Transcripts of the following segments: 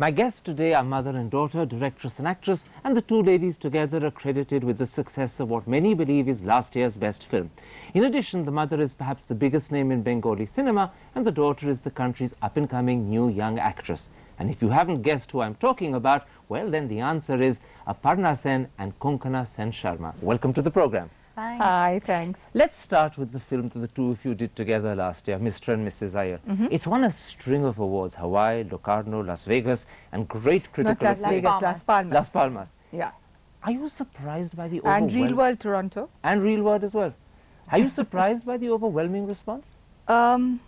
My guests today are mother and daughter, directress and actress, and the two ladies together are credited with the success of what many believe is last year's best film. In addition, the mother is perhaps the biggest name in Bengali cinema, and the daughter is the country's up-and-coming new young actress. And if you haven't guessed who I'm talking about, well, then the answer is Aparna Sen and Konkona Sen Sharma. Welcome to the program. Thanks. Hi, thanks. Let's start with the film that the two of you did together last year, Mr. and Mrs. Iyer. It's won a string of awards, Hawaii, Locarno, Las Vegas, and great critical Not Las acclaim. Vegas, Las Palmas. Las Palmas. Yeah. Are you surprised by the And overwhelming... Real World Toronto. And Real World as well. Are you surprised by the overwhelming response? Well,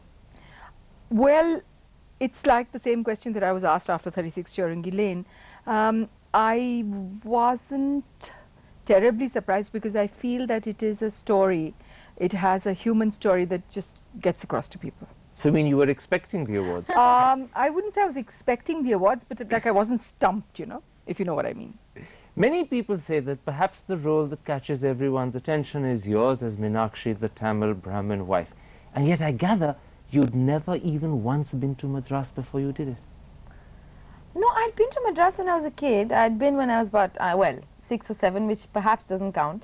it's like the same question that I was asked after 36 Chirangi Lane. I wasn't terribly surprised because I feel that it is a story. It has a human story that just gets across to people. So, I mean, you were expecting the awards? I wouldn't say I was expecting the awards, but like I wasn't stumped, you know, if you know what I mean. Many people say that perhaps the role that catches everyone's attention is yours as Meenakshi, the Tamil Brahmin wife. And yet I gather you'd never even once been to Madras before you did it. No, I'd been to Madras when I was a kid. I'd been when I was about, well, 6 or 7, which perhaps doesn't count.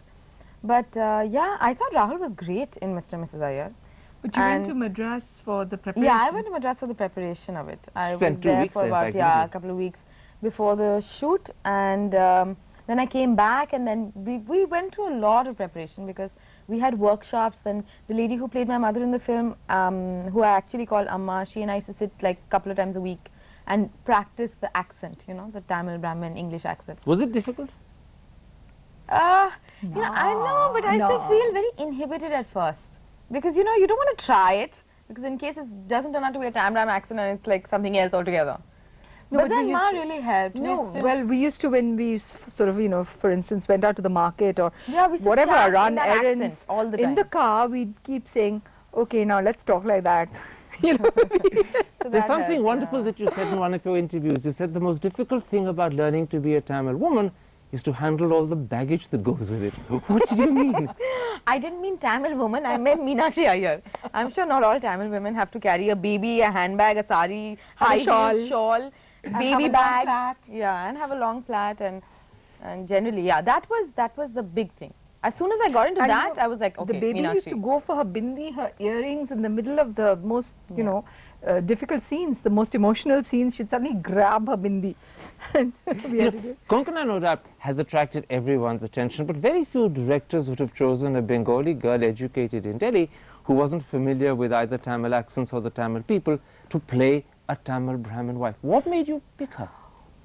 But yeah, I thought Rahul was great in Mr. and Mrs. Iyer. But you went to Madras for the preparation? Yeah, I went to Madras for the preparation of it. I Spent was 2 there weeks for there, about, like, a couple of weeks before the shoot, and then I came back, and then we went through a lot of preparation because we had workshops. Then the lady who played my mother in the film, who I actually call Amma, she and I used to sit like a couple of times a week and practice the accent, you know, the Tamil Brahmin English accent. Was it difficult? You know, I know, but I still feel very inhibited at first because, you know, you don't want to try it because in case it doesn't turn out to be a Tamil Brahmin accent and it's like something else altogether. No, but then Ma really helped. No, well, we used to, when we sort of, you know, for instance, went out to the market or we whatever, run errands all the time. in the car, we'd keep saying, okay, now let's talk like that. You know, So There's something wonderful that you said in one of your interviews. You said the most difficult thing about learning to be a Tamil woman is to handle all the baggage that goes with it. What did you mean? I didn't mean Tamil woman, I meant Meenakshi Iyer. I'm sure not all Tamil women have to carry a baby, a handbag, a sari, high heel shawl, baby bag. Yeah, and have a long flat, and generally, yeah, that was the big thing. As soon as I got into that, I was like, okay, the baby Meenakshi. used to go for her bindi, her earrings in the middle of the most, you know, difficult scenes, the most emotional scenes. She'd suddenly grab her bindi. Konkona, no doubt, has attracted everyone's attention, but very few directors would have chosen a Bengali girl educated in Delhi who wasn't familiar with either Tamil accents or the Tamil people to play a Tamil Brahmin wife. What made you pick her?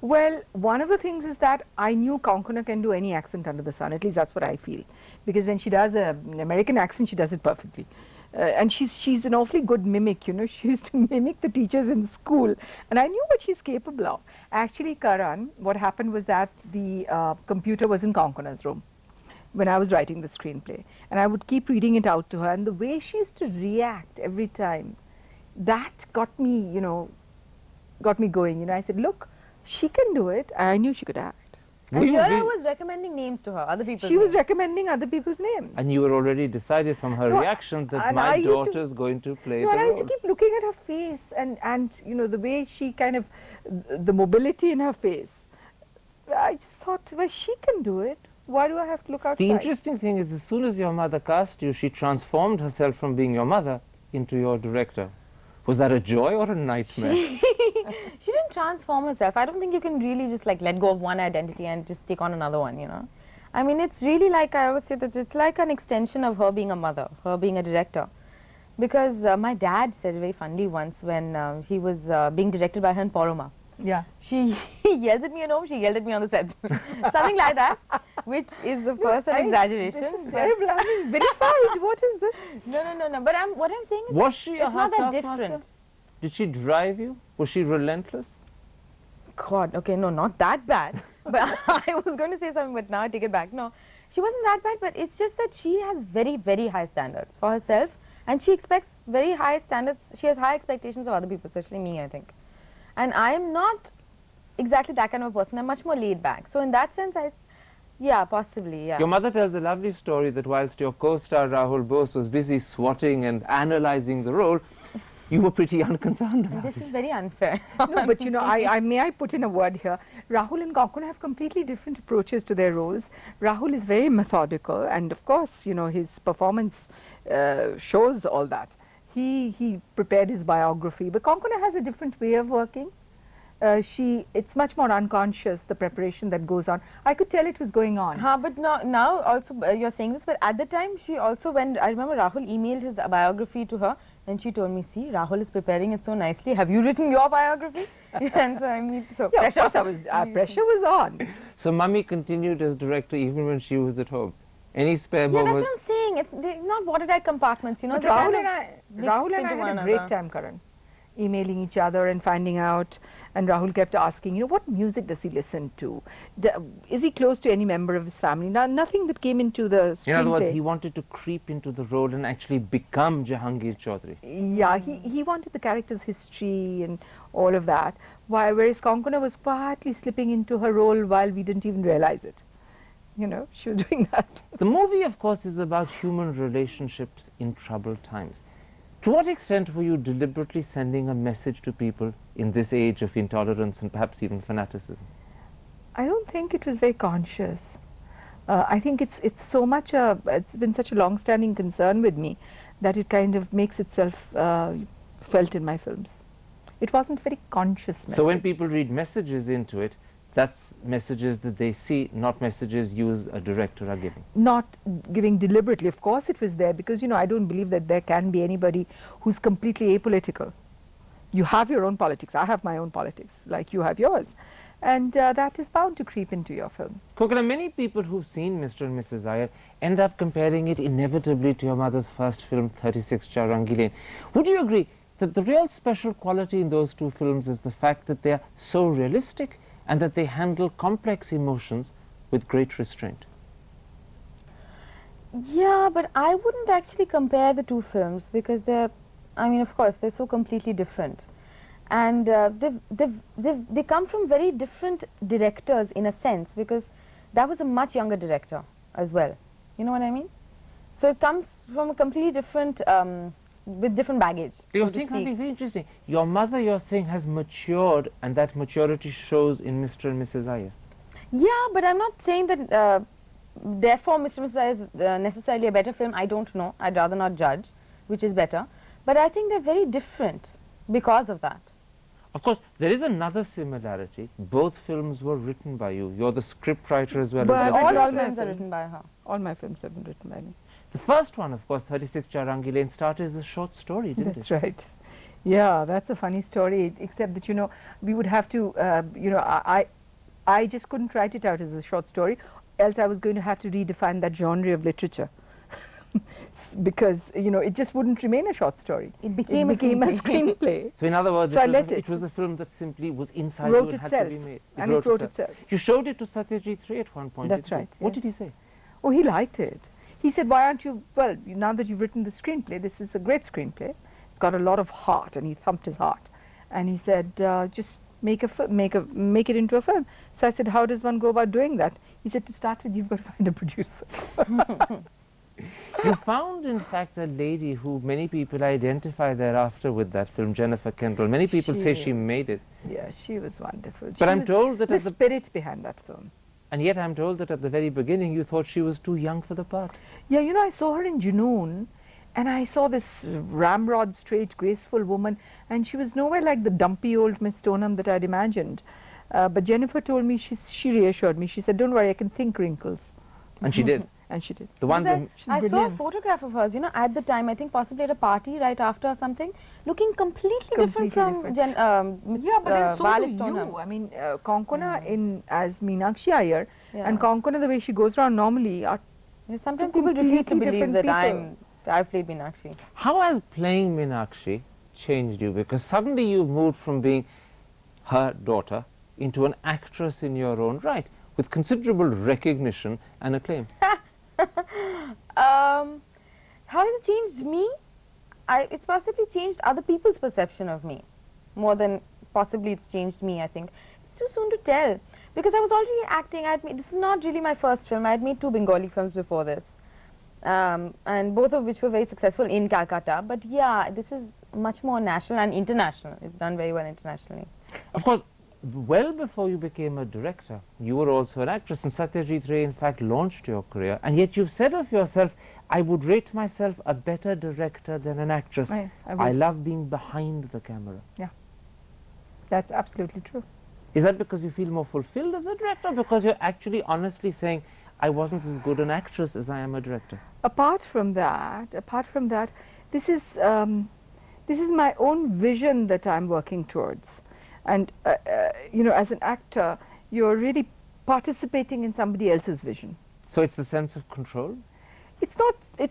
Well, one of the things is that I knew Konkona can do any accent under the sun. At least that's what I feel. Because when she does an American accent, she does it perfectly. And she's an awfully good mimic, you know. She used to mimic the teachers in school. And I knew what she's capable of. Actually, Karan, what happened was that the computer was in Konkona's room when I was writing the screenplay. And I would keep reading it out to her. And the way she used to react every time, that got me, you know, got me going. You know, I said, look, she can do it. I knew she could act. And here I was recommending names to her, other people's She was names. recommending other people's names. And you were already decided from her reaction that my daughter's going to play the I role. used to keep looking at her face and you know, the way she kind of, the mobility in her face. I just thought, well, she can do it. Why do I have to look outside? The interesting thing is, as soon as your mother cast you, she transformed herself from being your mother into your director. Was that a joy or a nightmare? She didn't transform herself. I don't think you can really just like let go of one identity and just take on another one, you know. I mean, it's really like, I always say that it's like an extension of her being a mother, her being a director. Because my dad said very funnily once when he was being directed by her in Poroma. Yeah. He yells at me at home, she yelled at me on the set. Something like that, which is of course an exaggeration. This is terrible. I mean, verified. What is this? No. But what I'm saying is, Was she a it's not that hard different. taskmaster? Did she drive you? Was she relentless? God, okay, no, not that bad. But I was going to say something, but now I take it back. No, she wasn't that bad, but it's just that she has very, very high standards for herself, and she expects very high standards. She has high expectations of other people, especially me, I think. And I am not exactly that kind of a person. I'm much more laid back. So in that sense, yeah, possibly, yeah. Your mother tells a lovely story that whilst your co-star Rahul Bose was busy swatting and analyzing the role, You were pretty unconcerned about This it. is very unfair. No, but you know, may I put in a word here? Rahul and Konkona have completely different approaches to their roles. Rahul is very methodical, and of course, you know, his performance shows all that. He prepared his biography, but Konkona has a different way of working. It's much more unconscious, the preparation that goes on. I could tell it was going on. But now also you're saying this, but at the time she also, when I remember Rahul emailed his biography to her, and she told me, see, Rahul is preparing it so nicely. Have you written your biography? And so I mean, so Yeah, pressure. of course, pressure was on. So Mummy continued as director even when she was at home. Any spare Yeah, that's moment? what I'm saying. It's not watertight compartments, you know. But they Rahul kind and of I mix into had one a great another. time, Karan, emailing each other and finding out. And Rahul kept asking, you know, what music does he listen to? Is he close to any member of his family? Now, nothing that came into the screenplay. In other words, he wanted to creep into the role and actually become Jahangir Chaudhary. Yeah, he wanted the character's history and all of that, whereas Konkona was quietly slipping into her role while we didn't even realize it. You know, she was doing that. The movie, of course, is about human relationships in troubled times. To what extent were you deliberately sending a message to people in this age of intolerance and perhaps even fanaticism? I don't think it was very conscious. I think it's it's been such a long-standing concern with me that it kind of makes itself felt in my films. It wasn't a very conscious message. So when people read messages into it, that's messages that they see, not messages you as a director are giving. Not giving deliberately, of course it was there, because you know, I don't believe that there can be anybody who's completely apolitical. You have your own politics, I have my own politics, like you have yours, and that is bound to creep into your film. Konkona, many people who've seen Mr. and Mrs. Iyer end up comparing it inevitably to your mother's first film, 36 Chaurangi Lane. Would you agree that the real special quality in those two films is the fact that they are so realistic and that they handle complex emotions with great restraint? Yeah, but I wouldn't actually compare the two films because they're, I mean, of course, they're so completely different. And they come from very different directors in a sense, because that was a much younger director as well. You know what I mean? So it comes from a completely different, with different baggage. You're so to saying speak. something very interesting. Your mother, you're saying, has matured, and that maturity shows in Mr. and Mrs. Iyer. Yeah, but I'm not saying that, therefore, Mr. and Mrs. Iyer is necessarily a better film. I don't know. I'd rather not judge which is better. But I think they're very different because of that. Of course, there is another similarity. Both films were written by you. You're the scriptwriter as well But as the all director. my films are films. written by her. All my films have been written by me. The first one, of course, 36 Chaurangi Lane, started as a short story, didn't That's it? right. Yeah, that's a funny story, except that, you know, we would have to, you know, I just couldn't write it out as a short story, else I was going to have to redefine that genre of literature. Because, you know, it just wouldn't remain a short story. It became a screenplay. So in other words, So I it, let it it. was a film that simply was inside Wrote you and had itself. to be made. And it wrote itself. You showed it to Satyajit Ray at one point. That's didn't you? right, What yeah. did he say? Oh, he liked it. He said, why aren't you, well, now that you've written the screenplay, this is a great screenplay. It's got a lot of heart, and he thumped his heart. And he said, just make it into a film. So I said, how does one go about doing that? He said, to start with, you've got to find a producer. You found, in fact, a lady who many people identify thereafter with that film, Jennifer Kendall. Many people say she made it. Yeah, she was wonderful. But She I'm was told that the at the spirit behind that film. And yet I'm told that at the very beginning you thought she was too young for the part. Yeah, you know, I saw her in Junoon, and I saw this ramrod, straight, graceful woman, and she was nowhere like the dumpy old Miss Stoneham that I'd imagined. But Jennifer told me, she reassured me. She said, don't worry, I can think wrinkles. And she did. And she did. The one that she's I saw a brilliant. photograph of hers, you know, at the time, I think possibly at a party right after or something, looking completely different from Miss Yeah, but then so Violet do Stoneham. you. I mean, Konkona as Meenakshi Iyer, Yeah. and Konkona the way she goes around normally are You know, sometimes two people refuse to completely believe different that people. I've played Meenakshi. How has playing Meenakshi changed you? Because suddenly you moved from being her daughter into an actress in your own right, with considerable recognition and acclaim. How has it changed me? It's possibly changed other people's perception of me more than possibly it's changed me, I think. It's too soon to tell because I was already acting. This is not really my first film. I had made 2 Bengali films before this, and both of which were very successful in Calcutta. But yeah, this is much more national and international. It's done very well internationally. Of course, well before you became a director, you were also an actress, and Satyajit Ray in fact launched your career, and yet you've said of yourself, I would rate myself a better director than an actress. I love being behind the camera. Yeah, that's absolutely true. Is that because you feel more fulfilled as a director, or because you're actually honestly saying, I wasn't as good an actress as I am a director? Apart from that, this is my own vision that I'm working towards. And, you know, as an actor, you're really participating in somebody else's vision. So it's the sense of control? It's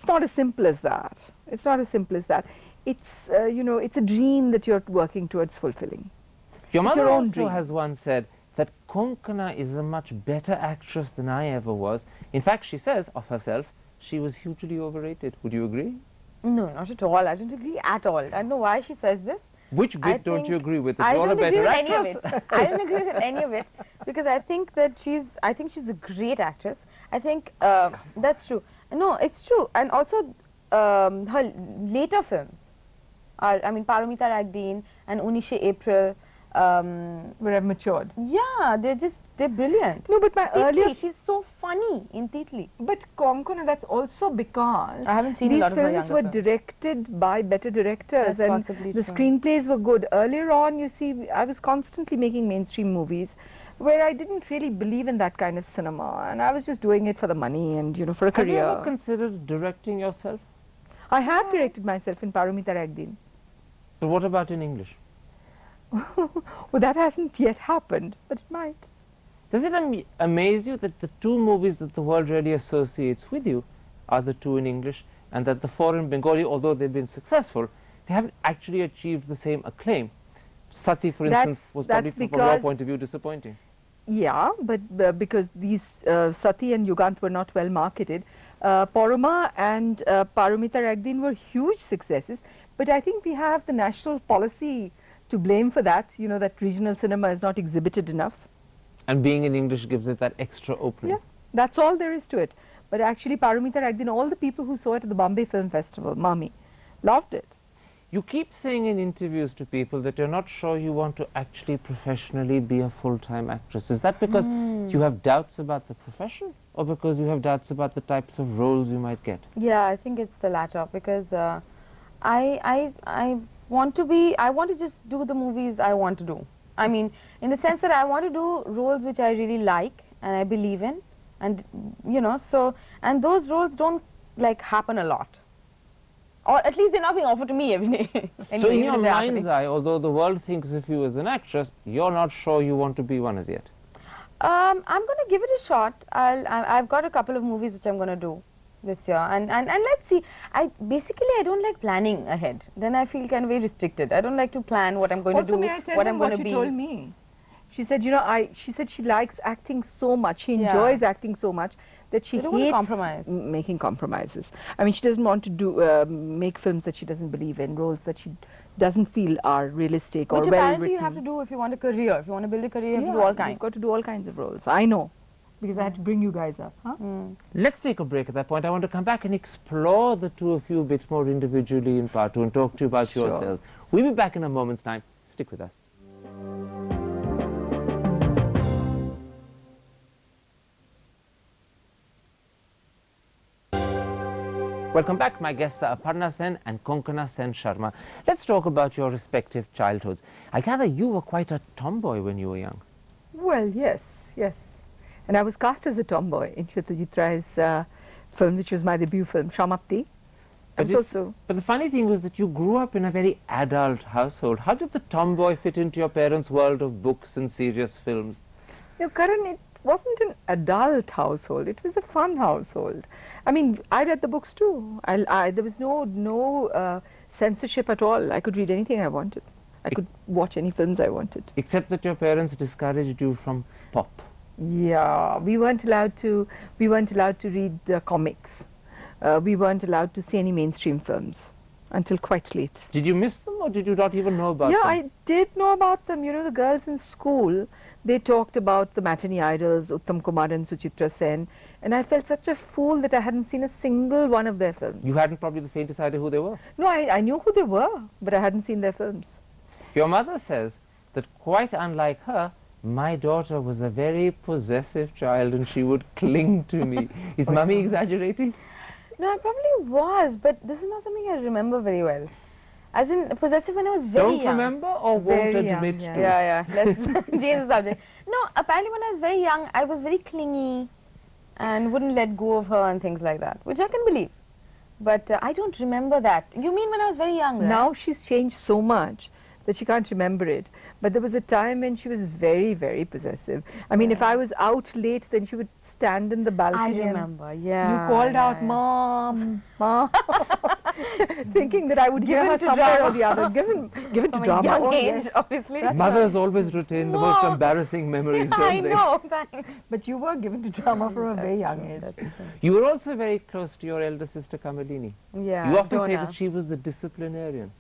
not as simple as that. It's not as simple as that. It's, you know, it's a dream that you're working towards fulfilling. Your It's mother your own also dream. has once said that Konkona is a much better actress than I ever was. In fact, she says of herself, she was hugely overrated. Would you agree? No, not at all. I don't agree at all. I don't know why she says this. Which bit don't you agree with? That I you're don't a agree better with any actress? of it. I don't agree with any of it because I think that she's a great actress. I think that's true. No, it's true. And also her later films are, I mean, Paramita Ragdeen and Unishe April. Where I've matured. Yeah, they're brilliant. No, but my earlier... Titli, she's so funny in Titli. But Konkona, that's also because I haven't seen these a lot of her films younger were films. directed by better directors, That's and possibly the true. screenplays were good. Earlier on, you see, I was constantly making mainstream movies where I didn't really believe in that kind of cinema, and I was just doing it for the money and, you know, for a Have you career. ever considered directing yourself? I have directed myself in Paramita Ragdeen. But what about in English? Well, that hasn't yet happened, but it might. Does it amaze you that the two movies that the world really associates with you are the two in English, and that the four in Bengali, although they've been successful, they haven't actually achieved the same acclaim? Sati, for instance, was probably from your point of view disappointing. Yeah, but because these Sati and Yugant were not well marketed, Poroma and Paramita Ragdeen were huge successes, but I think we have the national policy to blame for that, you know, that regional cinema is not exhibited enough. And being in English gives it that extra opening. Yeah, that's all there is to it. But actually Paramita Ragdeen, all the people who saw it at the Bombay Film Festival, Mami, loved it. You keep saying in interviews to people that you're not sure you want to actually professionally be a full-time actress. Is that because you have doubts about the profession, or because you have doubts about the types of roles you might get? Yeah, I think it's the latter because I want to just do the movies I want to do. I mean, in the sense that I want to do roles which I really like and I believe in, and you know, so, and those roles don't like happen a lot. Or at least they're not being offered to me every day. Anyway, So in even your if they're mind's happening. eye, although the world thinks of you as an actress, you're not sure you want to be one as yet. I'm going to give it a shot. I've got a couple of movies which I'm going to do this year, and let's see. I don't like planning ahead. Then I feel kind of very restricted. I don't like to plan what I'm going to do, May I tell what you I'm going to you be. told me? She said, you know, she said she likes acting so much, she enjoys acting so much that she You don't want to hates compromise. making compromises. I mean, she doesn't want to do make films that she doesn't believe in, roles that she doesn't feel are realistic or Which well apparently written. you have to do if you want a career. If you want to build a career, you have to do all kinds. You've got to do all kinds of roles. I know, because I had to bring you guys up. Huh? Let's take a break at that point. I want to come back and explore the two of you a bit more individually in part two and talk to you about Sure. yourselves. We'll be back in a moment's time. Stick with us. Welcome back. My guests are Aparna Sen and Konkona Sen Sharma. Let's talk about your respective childhoods. I gather you were quite a tomboy when you were young. Well, yes. And I was cast as a tomboy in Satyajit Ray's film, which was my debut film, Shamapti. But the funny thing was that you grew up in a very adult household. How did the tomboy fit into your parents' world of books and serious films? No, Karan, it wasn't an adult household. It was a fun household. I mean, I read the books too. There was no censorship at all. I could read anything I wanted. I could watch any films I wanted. Except that your parents discouraged you from pop. Yeah, we weren't allowed to read comics. We weren't allowed to see any mainstream films. until quite late. Did you miss them or did you not even know about Yeah, them? I did know about them. You know, the girls in school, they talked about the matinee idols, Uttam Kumar and Suchitra Sen, and I felt such a fool that I hadn't seen a single one of their films. You hadn't probably the faintest idea who they were. No, I knew who they were, but I hadn't seen their films. Your mother says that quite unlike her, my daughter was a very possessive child and she would cling to me. Is mummy exaggerating? No, I probably was, but this is not something I remember very well. As in, possessive when I was very Don't young. remember or Very won't young, admit yeah. to? Yeah, let's change the subject. No, apparently when I was very young, I was very clingy and wouldn't let go of her and things like that, which I can believe. But I don't remember that. You mean when I was very young, right? Now she's changed so much that she can't remember it. But there was a time when she was very, very possessive. I mean, if I was out late, then she would stand in the I balcony. and remember, yeah. You called yeah, out, yeah. Mom, Mom, thinking that I would give Given her to somewhere drama. or the other. Given to From a drama. young Oh, age, yes. obviously. Mothers always retain the most Mom. embarrassing memories, Yeah, don't I they? know, thanks. But you were given to drama from a very young age. That's true. You were also very close to your elder sister Kamalini. Yeah, You often say Donna. that she was the disciplinarian.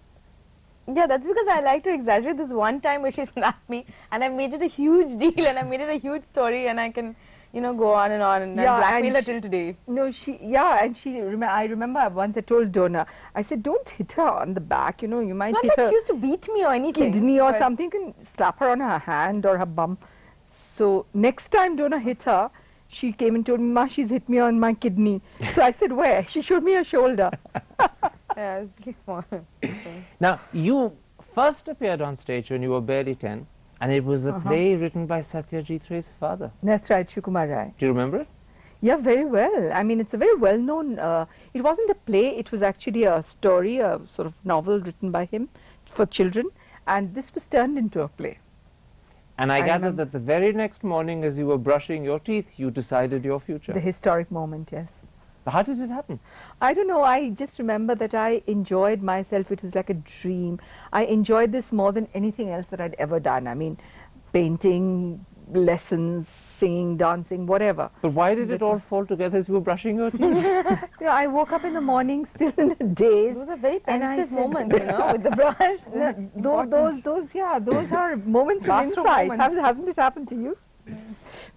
Yeah, that's because I like to exaggerate. This one time where she slapped me and I made it a huge deal and I made it a huge story and I can, you know, go on and Yeah, blackmail her and till today. No, I remember once I told Donna, I said, don't hit her on the back, you know, you might It's not hit like her she used to beat me or anything. kidney or but- something, you can slap her on her hand or her bum. So next time Donna hit her, she came and told me, Ma, she's hit me on my kidney. So I said, where? She showed me her shoulder. Yeah, it's really small. Now, you first appeared on stage when you were barely 10, and it was a play written by Satyajit Ray's father. That's right, Shukumar Rai. Do you remember it? Yeah, very well. I mean, it's a very well-known, it wasn't a play, it was actually a story, a sort of novel written by him for children, and this was turned into a play. And I I gathered remember. that the very next morning as you were brushing your teeth, you decided your future. The historic moment, yes. How did it happen? I don't know, I just remember that I enjoyed myself, it was like a dream. I enjoyed this more than anything else that I'd ever done. I mean, painting, lessons, singing, dancing, whatever. But why did it all fall together as you were brushing your teeth? You know, I woke up in the morning still in a daze. Those are very And I pensive said- moments, you know, with the brush. Those are moments of Bathroom insight. moments. Hasn't it happened to you?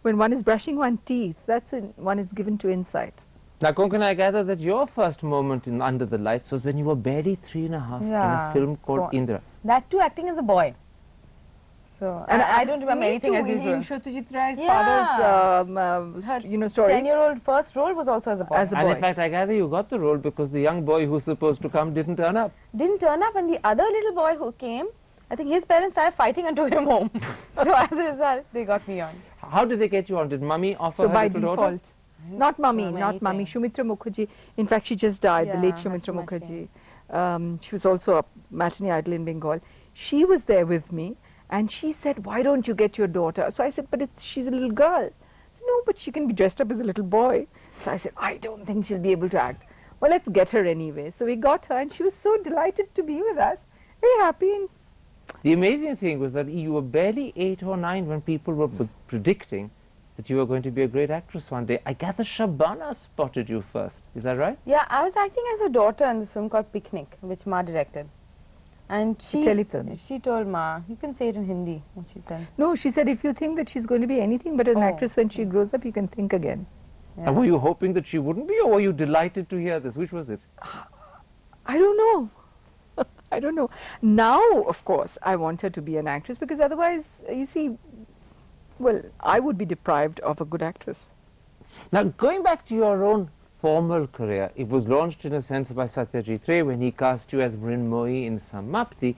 When one is brushing one's teeth, that's when one is given to insight. Now, Konkona, I gather that your first moment in Under the Lights was when you were barely 3.5 in a Yeah. film called Go- Indra. That too acting as a boy. So, and I don't remember anything as usual. In Satyajit Ray's Yeah. father's, story. 10-year-old first role was also as a boy. As a And boy. in fact, I gather you got the role because the young boy who's supposed to come didn't turn up. Didn't turn up, and the other little boy who came, I think his parents started fighting and took him home. So as a result, they got me on. How did they get you on? Did mummy offer So her by little default. daughter? Not mummy, From not mummy. anything. Shumitra Mukherjee. In fact, she just died, the Yeah, late that's Shumitra too much Mukherjee. She was also a matinee idol in Bengal. She was there with me, and she said, why don't you get your daughter? So I said, but she's a little girl. She said, no, but she can be dressed up as a little boy. So I said, I don't think she'll be able to act. Well, let's get her anyway. So we got her, and she was so delighted to be with us, very happy. And The amazing thing was that you were barely 8 or 9 when people were predicting that you were going to be a great actress one day. I gather Shabana spotted you first. Is that right? Yeah, I was acting as a daughter in this film called Picnic, which Ma directed. And she telefilm. She told Ma, you can say it in Hindi, what she said. no, she said, if you think that she's going to be anything but an Oh. actress when she grows up, you can think again. Yeah. And were you hoping that she wouldn't be, or were you delighted to hear this? Which was it? I don't know. I don't know. Now, of course, I want her to be an actress because otherwise, you see, well, I would be deprived of a good actress. Now, going back to your own formal career, it was launched in a sense by Satyajit Ray when he cast you as Mrinmoyi in Samapti,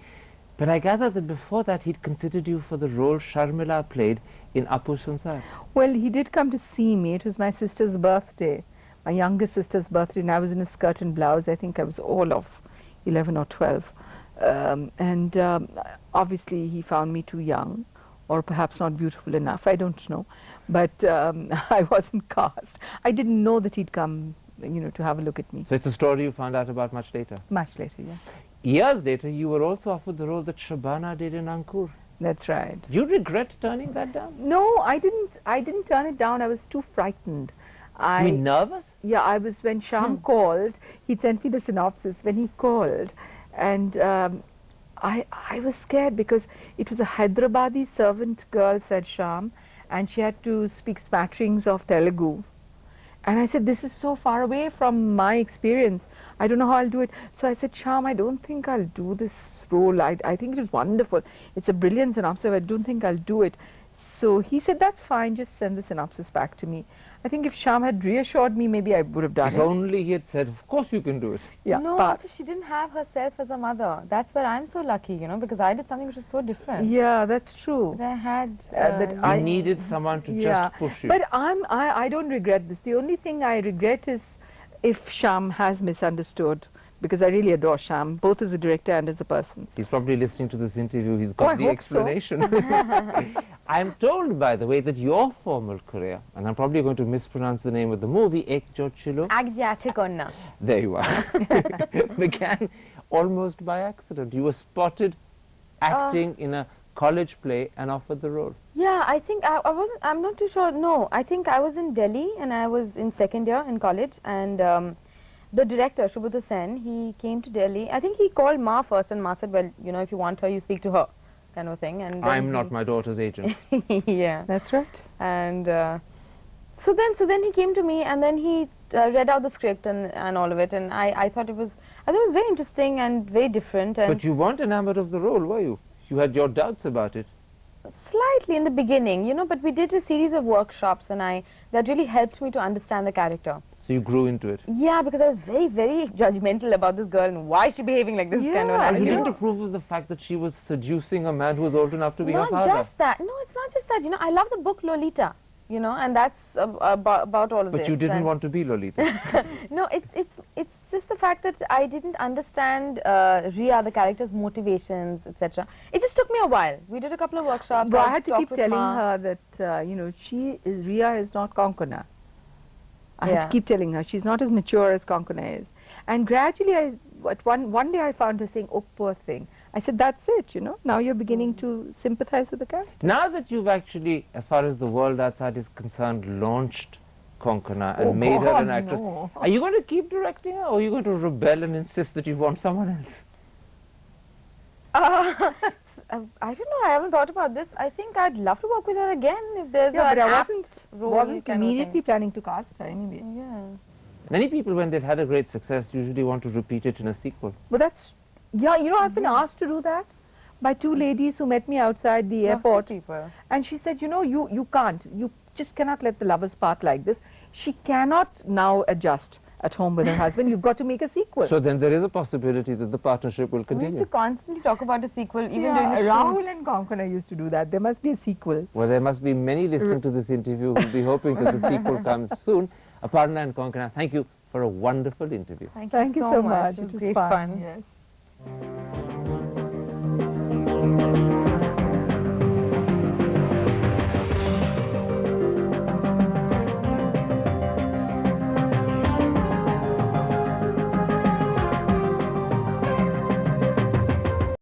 but I gather that before that he'd considered you for the role Sharmila played in Apu Sansar. Well, he did come to see me. It was my sister's birthday, my youngest sister's birthday, and I was in a skirt and blouse. I think I was all of 11 or 12. Obviously, he found me too young, or perhaps not beautiful enough. I don't know. But I wasn't cast. I didn't know that he'd come, to have a look at me. So it's a story you found out about much later. Much later, yeah. Years later, you were also offered the role that Shabana did in Ankur. That's right. Do you regret turning that down? No, I didn't turn it down. I was too frightened. You mean nervous? Yeah, I was, when Sham called, he sent me the synopsis when he called, and I was scared because it was a Hyderabadi servant girl, said Sham, and she had to speak smatterings of Telugu. And I said, this is so far away from my experience. I don't know how I'll do it. So I said, Sham, I don't think I'll do this role. I think it is wonderful. It's a brilliant synopsis. I don't think I'll do it. So he said, that's fine. Just send the synopsis back to me. I think if Sham had reassured me, maybe I would have done If it. only he had said, of course you can do it. Yeah, No, but also she didn't have herself as a mother. That's where I'm so lucky, you know, because I did something which was so different. yeah, that's true. That I had. That You I needed someone to yeah, just push you. but I don't regret this. The only thing I regret is if Sham has misunderstood, because I really adore Sham, both as a director and as a person. He's probably listening to this interview. He's I got the hope so. explanation. I'm told, by the way, that your formal career, and I'm probably going to mispronounce the name of the movie, Ek Jo Chilo. Konkona. There you are. Began almost by accident. You were spotted acting in a college play and offered the role. Yeah, I think I wasn't, I'm not too sure. No, I think I was in Delhi and I was in second year in college, and the director, Aparna Sen, he came to Delhi. I think he called Ma first, and Ma said, well, you know, if you want her, you speak to her, kind of thing. And then I'm not my daughter's agent. yeah. That's right. And so then he came to me, and then he read out the script and all of it, and I thought it was very interesting and very different. And But you weren't enamored of the role, were you? You had your doubts about it. slightly in the beginning, you know, but we did a series of workshops, and that really helped me to understand the character. So you grew into it. Yeah, because I was very, very judgmental about this girl and why is she behaving like this, kind of. Yeah, And And I you didn't didn't approve of the fact that she was seducing a man who was old enough to be her Not father. just that. No, it's not just that. You know, I love the book Lolita. You know, and that's about all of this. But you didn't and want to be Lolita. No, it's just the fact that I didn't understand Ria, the character's motivations, etc. It just took me a while. We did a couple of workshops. But I had to talked keep with telling Ma. her that, you know, Ria is not Konkona. I had to Yeah. keep telling her she's not as mature as Konkona is. And gradually, one day I found her saying, oh, poor thing. I said, that's it, you know. Now you're beginning to sympathize with the character. Now that you've actually, as far as the world outside is concerned, launched Konkona and Oh, made her God, an actress, no. are you going to keep directing her, or are you going to rebel and insist that you want someone else? I don't know. I haven't thought about this. I think I'd love to work with her again if there's Yeah, an but I apt role wasn't kind of immediately thing. planning to cast her anyway. Yeah. Many people, when they've had a great success, usually want to repeat it in a sequel. But that's, yeah, you know, I've been asked to do that by two ladies who met me outside the airport. People. And she said, you know, you can't. You just cannot let the lovers part like this. She cannot now adjust at home with her husband. You've got to make a sequel. So then there is a possibility that the partnership will We used continue. to constantly talk about a sequel, even yeah, during the Rahul shoot. and Konkona used to do that. There must be a sequel. Well, there must be many listening to this interview who will be hoping that the sequel comes soon. Aparna and Konkona, thank you for a wonderful interview. Thank you so much. It was It was great fun. fun. Yes.